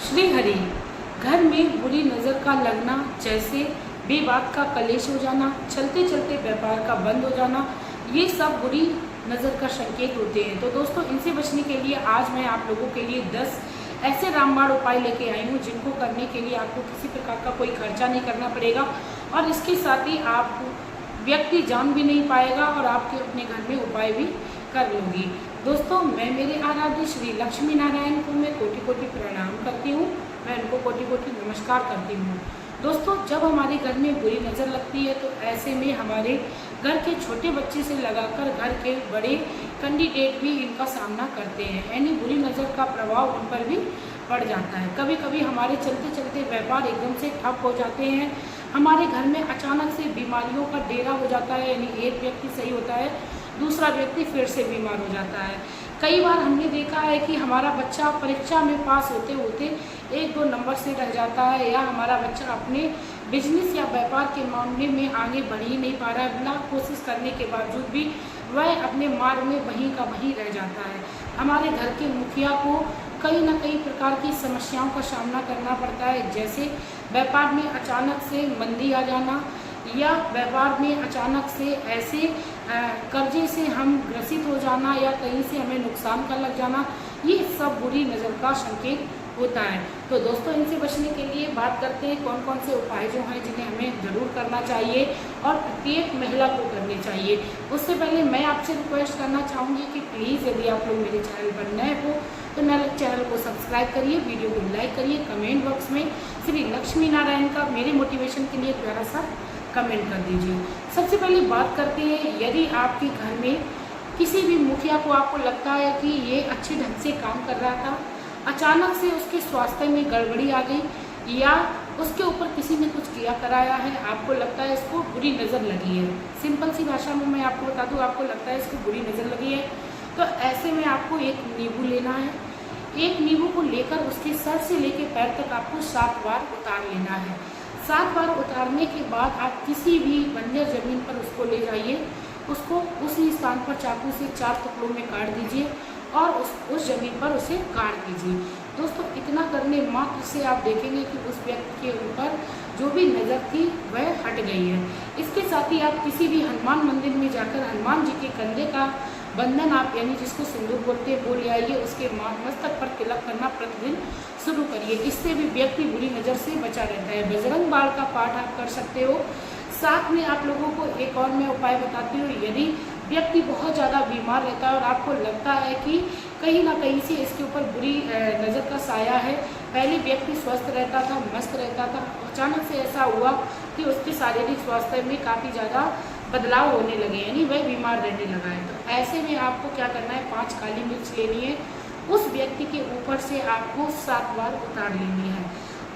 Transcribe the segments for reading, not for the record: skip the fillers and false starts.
श्री हरि। घर में बुरी नज़र का लगना, जैसे बेबात का कलेश हो जाना, चलते चलते व्यापार का बंद हो जाना, ये सब बुरी नज़र का संकेत होते हैं। तो दोस्तों, इनसे बचने के लिए आज मैं आप लोगों के लिए 10 ऐसे रामबाण उपाय लेके आई हूँ जिनको करने के लिए आपको किसी प्रकार का कोई खर्चा नहीं करना पड़ेगा और इसके साथ ही आप व्यक्ति जान भी नहीं पाएगा और आपके अपने घर में उपाय भी कर लोगी। दोस्तों, मैं मेरे आराध्य श्री लक्ष्मी नारायण को मैं कोटि कोटि प्रणाम करती हूँ, मैं उनको कोटि कोटि नमस्कार करती हूँ। दोस्तों, जब हमारे घर में बुरी नज़र लगती है तो ऐसे में हमारे घर के छोटे बच्चे से लगाकर घर के बड़े कैंडिडेट भी इनका सामना करते हैं, यानी बुरी नज़र का प्रभाव उन पर भी पड़ जाता है। कभी कभी हमारे चलते चलते व्यापार एकदम से ठप हो जाते हैं, हमारे घर में अचानक से बीमारियों का डेरा हो जाता है, यानी एक व्यक्ति सही होता है, दूसरा व्यक्ति फिर से बीमार हो जाता है। कई बार हमने देखा है कि हमारा बच्चा परीक्षा में पास होते होते 1-2 नंबर से रह जाता है, या हमारा बच्चा अपने बिजनेस या व्यापार के मामले में आगे बढ़ ही नहीं पा रहा है। लाख कोशिश करने के बावजूद भी वह अपने मार्ग में वहीं का वहीं रह जाता है। हमारे घर के मुखिया को कई न कई प्रकार की समस्याओं का सामना करना पड़ता है, जैसे व्यापार में अचानक से मंदी आ जाना, या व्यापार में अचानक से ऐसे कर्जे से हम ग्रसित हो जाना, या कहीं से हमें नुकसान का लग जाना, ये सब बुरी नज़र का संकेत होता है। तो दोस्तों, इनसे बचने के लिए बात करते हैं कौन कौन से उपाय जो हैं जिन्हें हमें ज़रूर करना चाहिए और प्रत्येक महिला को करने चाहिए। उससे पहले मैं आपसे रिक्वेस्ट करना चाहूँगी कि प्लीज़ यदि आप लोग मेरे चैनल पर नए हो तो मेरे चैनल को सब्सक्राइब करिए, वीडियो को लाइक करिए, कमेंट बॉक्स में श्री लक्ष्मी नारायण का मेरे मोटिवेशन के लिए प्यारा सा कमेंट कर दीजिए। सबसे पहले बात करते हैं, यदि आपके घर में किसी भी मुखिया को आपको लगता है कि ये अच्छे ढंग से काम कर रहा था, अचानक से उसके स्वास्थ्य में गड़बड़ी आ गई, या उसके ऊपर किसी ने कुछ किया कराया है, आपको लगता है इसको बुरी नज़र लगी है, सिंपल सी भाषा में मैं आपको बता दूं, आपको लगता है इसको बुरी नज़र लगी है, तो ऐसे में आपको एक नींबू लेना है। एक नींबू को लेकर उसके सर से लेकर पैर तक आपको 7 बार उतार लेना है। 7 बार उतारने के बाद आप किसी भी बंजर जमीन पर उसको ले जाइए, उसको उसी स्थान पर चाकू से 4 टुकड़ों में काट दीजिए और उस जमीन पर उसे काट दीजिए। दोस्तों, इतना करने मात्र से आप देखेंगे कि उस व्यक्ति के ऊपर जो भी नज़र थी वह हट गई है। इसके साथ ही आप किसी भी हनुमान मंदिर में जाकर हनुमान जी के कंधे का बंधन आप, यानी जिसको सिंदूर बोलते हैं, वो ले आइए, उसके मस्तक पर तिलक करना प्रतिदिन शुरू करिए। इससे भी व्यक्ति बुरी नज़र से बचा रहता है। बजरंग बाण का पाठ आप कर सकते हो। साथ में आप लोगों को एक और मैं उपाय बताती हूँ, यदि व्यक्ति बहुत ज़्यादा बीमार रहता है और आपको लगता है कि कहीं ना कहीं से इसके ऊपर बुरी नज़र का साया है, पहले व्यक्ति स्वस्थ रहता था, मस्त रहता था, अचानक से ऐसा हुआ कि उसके शारीरिक स्वास्थ्य में काफ़ी ज़्यादा बदलाव होने लगे, यानी वह बीमार रहने लगा है, तो ऐसे में आपको क्या करना है, 5 काली मिर्च लेनी है, उस व्यक्ति के ऊपर से आपको 7 बार उतार लेनी है।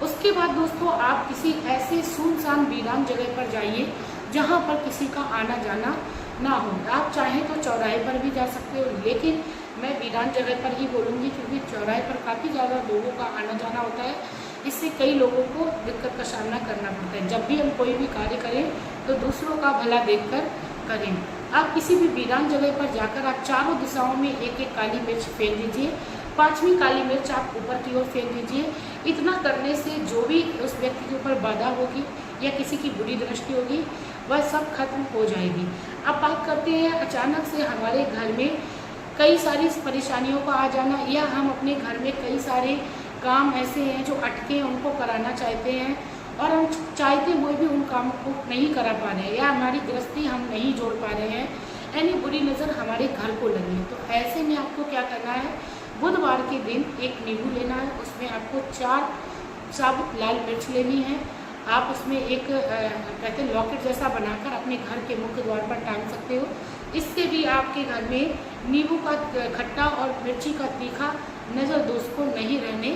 उसके बाद दोस्तों, आप किसी ऐसे सुनसान वीरान जगह पर जाइए जहाँ पर किसी का आना जाना ना हो। आप चाहें तो चौराहे पर भी जा सकते हो, लेकिन मैं वीरान जगह पर ही बोलूँगी, क्योंकि चौराहे पर काफ़ी ज़्यादा लोगों का आना जाना होता है, इससे कई लोगों को दिक्कत का सामना करना पड़ता है। जब भी हम कोई भी कार्य करें तो दूसरों का भला देखकर करें। आप किसी भी वीरान जगह पर जाकर आप चारों दिशाओं में एक एक काली मिर्च फेंक दीजिए, 5वीं काली मिर्च आप ऊपर की ओर फेंक दीजिए। इतना करने से जो भी उस व्यक्ति के ऊपर बाधा होगी या किसी की बुरी दृष्टि होगी वह सब खत्म हो जाएगी। अब बात करते हैं, अचानक से हमारे घर में कई सारी परेशानियों का आ जाना, या हम अपने घर में कई सारे काम ऐसे हैं जो अटके हैं, उनको कराना चाहते हैं और हम चाहते हुए भी उन कामों को नहीं करा पा रहे हैं, या हमारी गृहस्थी हम नहीं जोड़ पा रहे हैं, यानी बुरी नज़र हमारे घर को लगी है। तो ऐसे में आपको क्या करना है, बुधवार के दिन एक नींबू लेना है, उसमें आपको 4 साबुत लाल मिर्च लेनी है। आप उसमें एक कहते हैं लॉकेट जैसा बनाकर अपने घर के मुख्य द्वार पर टांग सकते हो। इससे भी आपके घर में नींबू का खट्टा और मिर्ची का तीखा नज़र दोष को नहीं रहने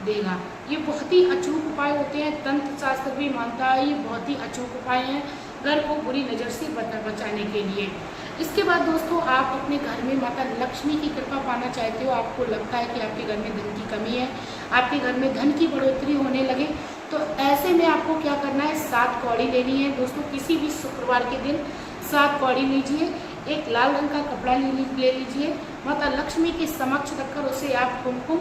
देगा। ये बहुत ही अचूक उपाय होते हैं, तंत्र शास्त्र भी मानता है ये बहुत ही अचूक उपाय हैं घर को बुरी नज़र से बचाने के लिए। इसके बाद दोस्तों, आप अपने घर में माता लक्ष्मी की कृपा पाना चाहते हो, आपको लगता है कि आपके घर में धन की कमी है, आपके घर में धन की बढ़ोतरी होने लगे, तो ऐसे में आपको क्या करना है, 7 कौड़ी लेनी है। दोस्तों, किसी भी शुक्रवार के दिन 7 कौड़ी लीजिए, एक लाल रंग का कपड़ा ले लीजिए, माता लक्ष्मी के समक्ष रखकर उसे आप कुमकुम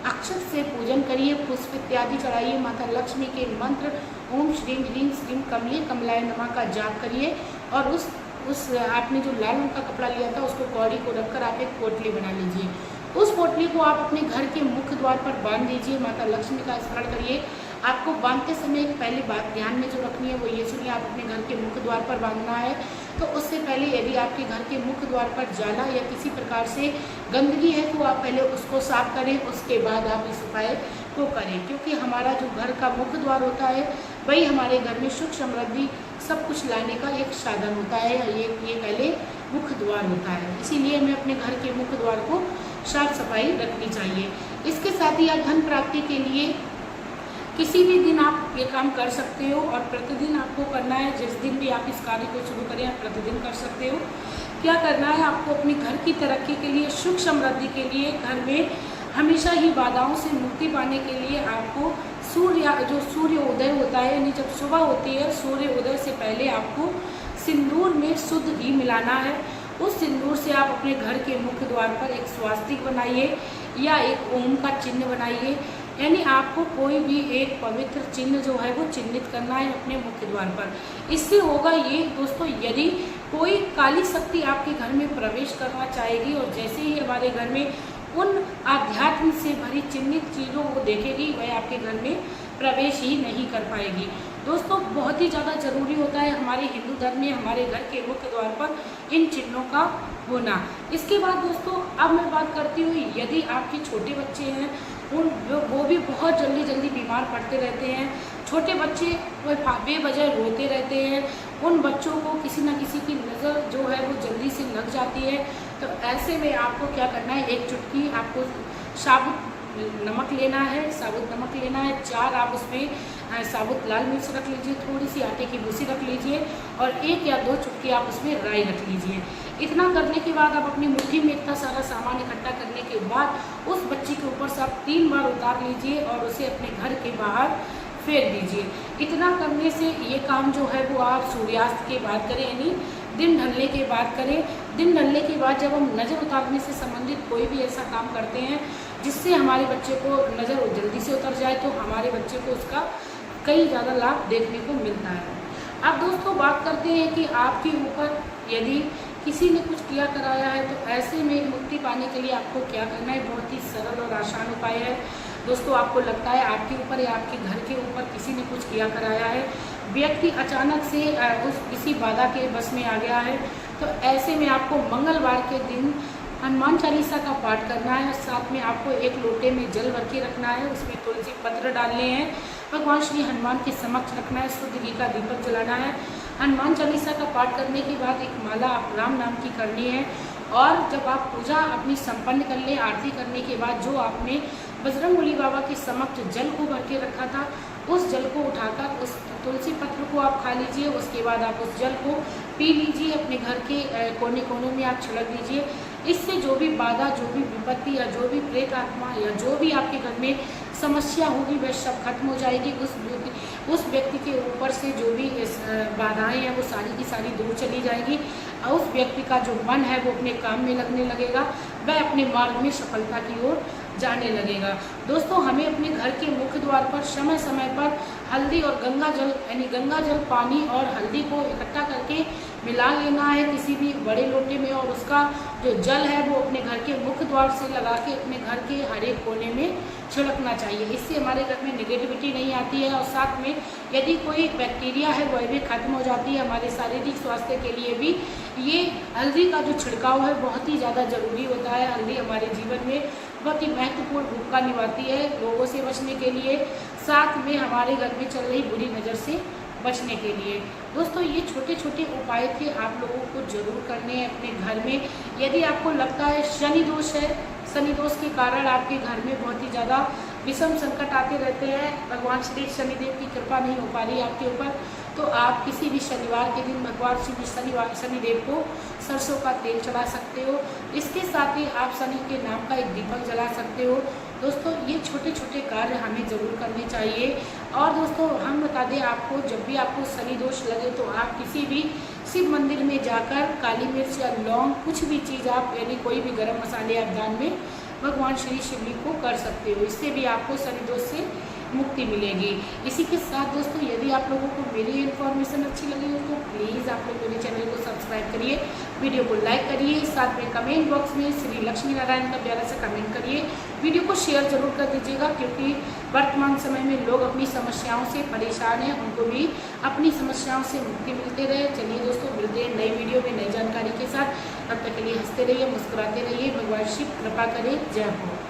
अक्षत से पूजन करिए, पुष्प इत्यादि चढ़ाइए, माता लक्ष्मी के मंत्र ओम श्रीं ह्रीं श्रीं कमले कमलाय नमः का जाप करिए और उस आपने जो लाल रंग का कपड़ा लिया था उसको कौड़ी को रखकर आप एक पोटली बना लीजिए। उस पोटली को आप अपने घर के मुख्य द्वार पर बांध दीजिए, माता लक्ष्मी का स्मरण करिए। आपको बांधते समय एक पहली बात ध्यान में जो रखनी है वो ये सुनिए, आप अपने घर के मुख्य द्वार पर बांधना है तो उससे पहले यदि आपके घर के मुख्य द्वार पर जाला या किसी प्रकार से गंदगी है तो आप पहले उसको साफ करें, उसके बाद आप इस उपाय को करें, क्योंकि हमारा जो घर का मुख्य द्वार होता है वही हमारे घर में सुख समृद्धि सब कुछ लाने का एक साधन होता है, ये पहले मुख्य द्वार होता है। इसीलिए हमें अपने घर के मुख्य द्वार को साफ सफाई रखनी चाहिए। इसके साथ ही आप धन प्राप्ति के लिए किसी भी दिन आप ये काम कर सकते हो और प्रतिदिन आपको करना है। जिस दिन भी आप इस कार्य को शुरू करें आप प्रतिदिन कर सकते हो। क्या करना है, आपको अपने घर की तरक्की के लिए, सुख समृद्धि के लिए, घर में हमेशा ही बाधाओं से मुक्ति पाने के लिए आपको सूर्य उदय होता है, यानी जब सुबह होती है सूर्य उदय से पहले आपको सिंदूर में शुद्ध घी मिलाना है। उस सिंदूर से आप अपने घर के मुख्य द्वार पर एक स्वास्तिक बनाइए या एक ओम का चिन्ह बनाइए, यानी आपको कोई भी एक पवित्र चिन्ह जो है वो चिन्हित करना है अपने मुख्य द्वार पर। इससे होगा ये दोस्तों, यदि कोई काली शक्ति आपके घर में प्रवेश करना चाहेगी और जैसे ही हमारे घर में उन आध्यात्म से भरी चिन्हित चीज़ों को देखेगी वह आपके घर में प्रवेश ही नहीं कर पाएगी। दोस्तों बहुत ही ज़्यादा ज़रूरी होता है हमारे हिंदू धर्म में हमारे घर के मुख्य द्वार पर इन चिन्हों का होना। इसके बाद दोस्तों अब मैं बात करती हूँ, यदि आपके छोटे बच्चे हैं वो भी बहुत जल्दी बीमार पड़ते रहते हैं। छोटे बच्चे बेवजह रोते रहते हैं, उन बच्चों को किसी न किसी की नज़र जो है वो जल्दी से लग जाती है। तो ऐसे में आपको क्या करना है, एक चुटकी आपको साबुत नमक लेना है, 4 आप उसमें साबुत लाल मिर्च रख लीजिए, थोड़ी सी आटे की भूसी रख लीजिए और 1 या 2 चुटकी आप उसमें राई रख लीजिए। इतना करने के बाद आप अपनी मुट्ठी में इतना सारा सामान इकट्ठा करने के बाद उस बच्ची के ऊपर से आप 3 बार उतार लीजिए और उसे अपने घर के बाहर फेर दीजिए। इतना करने से ये काम जो है वो आप सूर्यास्त के बाद करें, यानी दिन ढलने के बाद करें। दिन ढलने के बाद जब हम नज़र उतारने से संबंधित कोई भी ऐसा काम करते हैं जिससे हमारे बच्चे को नज़र जल्दी से उतर जाए तो हमारे बच्चे को उसका कई ज़्यादा लाभ देखने को मिलता है। अब दोस्तों बात करते हैं कि आपके ऊपर यदि किसी ने कुछ किया कराया है तो ऐसे में मुक्ति पाने के लिए आपको क्या करना है, बहुत ही सरल और आसान उपाय है। दोस्तों आपको लगता है आपके ऊपर या आपके घर के ऊपर किसी ने कुछ किया कराया है, व्यक्ति अचानक से किसी बाधा के बस में आ गया है, तो ऐसे में आपको मंगलवार के दिन हनुमान चालीसा का पाठ करना है। साथ में आपको एक लोटे में जल भर के रखना है, उसमें तुलसी पत्र डालने हैं, भगवान श्री हनुमान के समक्ष रखना है, शुद्ध घी का दीपक जलाना है। हनुमान चालीसा का पाठ करने के बाद एक माला आप राम नाम की करनी है और जब आप पूजा अपनी संपन्न कर लें, आरती करने के बाद जो आपने बजरंगबली बाबा के समक्ष जल को भर के रखा था उस जल को उठाकर उस तुलसी पत्र को आप खा लीजिए। उसके बाद आप उस जल को पी लीजिए, अपने घर के कोने कोने में आप छिड़क दीजिए। इससे जो भी बाधा, जो भी विपत्ति या जो भी प्रेत आत्मा या जो भी आपके घर में समस्या होगी वह सब खत्म हो जाएगी। उस व्यक्ति के ऊपर से जो भी बाधाएं हैं वो सारी की सारी दूर चली जाएगी और उस व्यक्ति का जो मन है वो अपने काम में लगने लगेगा, वह अपने मार्ग में सफलता की ओर जाने लगेगा। दोस्तों हमें अपने घर के मुख्य द्वार पर समय समय पर हल्दी और गंगा जल यानी गंगा जल, पानी और हल्दी को इकट्ठा करके मिला लेना है किसी भी बड़े लोटे में और उसका जो जल है वो अपने घर के मुख्य द्वार से लगा के अपने घर के हर एक कोने में छिड़कना चाहिए। इससे हमारे घर में नेगेटिविटी नहीं आती है और साथ में यदि कोई बैक्टीरिया है वह भी खत्म हो जाती है। हमारे शारीरिक स्वास्थ्य के लिए भी ये हल्दी का जो छिड़काव है बहुत ही ज़्यादा ज़रूरी होता है। हल्दी हमारे जीवन में बहुत ही महत्वपूर्ण भूमिका निभाती है रोगों से बचने के लिए, साथ में हमारे घर में चल रही बुरी नज़र से बचने के लिए। दोस्तों ये छोटे छोटे उपाय थे, आप लोगों को जरूर करने हैं अपने घर में। यदि आपको लगता है शनि दोष है, शनि दोष के कारण आपके घर में बहुत ही ज़्यादा विषम संकट आते रहते हैं, भगवान श्री शनिदेव की कृपा नहीं हो पा रही आपके ऊपर, तो आप किसी भी शनिवार के दिन भगवान श्री शनिदेव को सरसों का तेल चढ़ा सकते हो। इसके साथ ही आप शनि के नाम का एक दीपक जला सकते हो। दोस्तों ये छोटे छोटे कार्य हमें ज़रूर करने चाहिए। और दोस्तों हम बता दें आपको, जब भी आपको शनि दोष लगे तो आप किसी भी शिव मंदिर में जाकर काली मिर्च या लौंग कुछ भी चीज़ आप यानी कोई भी गरम मसाले आप दान में भगवान श्री शिवलिंग को कर सकते हो। इससे भी आपको शनि दोष से मुक्ति मिलेगी। इसी के साथ दोस्तों यदि आप लोगों को मेरी इन्फॉर्मेशन अच्छी लगी हो तो प्लीज़ आप लोग मेरे चैनल को सब्सक्राइब करिए, वीडियो को लाइक करिए, साथ में कमेंट बॉक्स में श्री लक्ष्मी नारायण का प्यारा से कमेंट करिए। वीडियो को शेयर जरूर कर दीजिएगा, क्योंकि वर्तमान समय में लोग अपनी समस्याओं से परेशान हैं, उनको भी अपनी समस्याओं से मुक्ति मिलते रहे। चलिए दोस्तों, मिलते हैं नई वीडियो में नई जानकारी के साथ। तब तक के लिए हंसते रहिए, मुस्कुराते रहिए। भगवान शिव कृपा करें। जय हो।